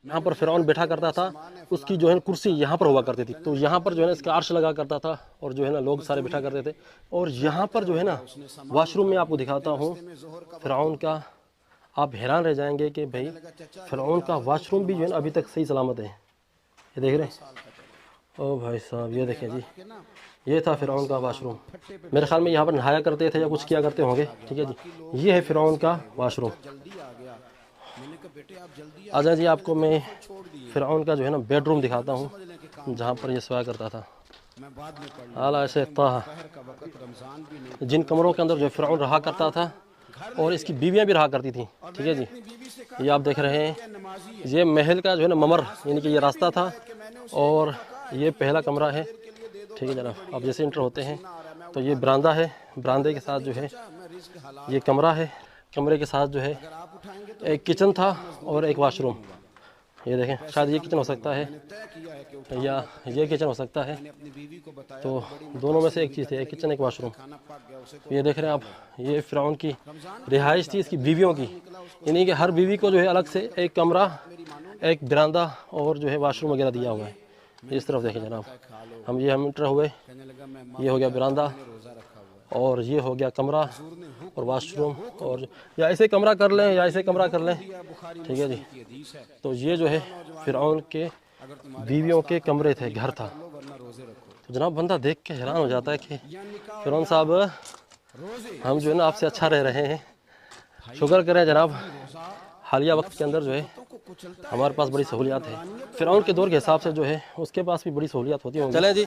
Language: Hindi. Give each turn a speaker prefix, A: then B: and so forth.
A: यहाँ पर फ़िरौन बैठा करता था, उसकी जो है कुर्सी यहाँ पर हुआ करती थी। तो यहाँ पर जो है ना इसका अर्श लगा करता था और जो है ना लोग सारे बैठा करते थे। और यहाँ पर जो है ना वॉशरूम में आपको दिखाता हूँ फ़िरौन का, आप हैरान रह जाएंगे कि भाई फ़िरौन का वॉशरूम भी जो है ना अभी तक सही सलामत है। ये देख रहे हैं, ओ भाई साहब ये देखें जी, ये था फ़िरौन का वॉशरूम। मेरे ख्याल में यहाँ पर नहाया करते थे या कुछ किया करते होंगे। ठीक है जी, ये है फ़िरौन का वॉशरूम। आ जाए जी, आपको मैं फ़िरौन का जो है ना बेडरूम दिखाता हूँ जहाँ पर ये सोया करता था। आला ऐसे जिन कमरों के अंदर जो फ़िरौन रहा करता था और इसकी बीवियाँ भी रहा करती थी। ठीक है जी, ये आप देख रहे हैं, ये महल का जो है ना ममर यानी कि ये रास्ता था और ये पहला कमरा है। ठीक है जनाब, अब जैसे इंटर होते हैं तो ये बरामदा है, बरामदे के साथ जो है ये कमरा है, कमरे के साथ जो है एक किचन था और एक वाशरूम। ये देखें, शायद ये किचन हो सकता है या ये किचन हो सकता है, तो दोनों में से एक चीज़ थी, एक किचन एक वाशरूम। ये देख रहे हैं आप, ये फ़िरौन की रिहाइश थी इसकी बीवियों की, यानी कि हर बीवी को जो है अलग से एक कमरा, एक बरामदा और जो है वाशरूम वगैरह दिया हुआ है। इस तरफ देखें जनाब, हम इंटर हुए, ये हो गया बरामदा और ये हो गया कमरा और वाशरूम, और या ऐसे कमरा कर लें या ऐसे कमरा कर लें। ठीक है जी, तो ये जो है फ़िरौन के बीवियों के कमरे थे, घर था। तो जनाब बंदा देख के हैरान हो जाता है कि फ़िरौन साहब हम जो है ना आपसे अच्छा रह रहे हैं, शुक्र करें जनाब हालिया वक्त के अंदर जो है हमारे पास बड़ी सहूलियात है। फ़िरौन के दौर के हिसाब से जो है उसके पास भी बड़ी सहूलियात होती होंगी। चलें जी।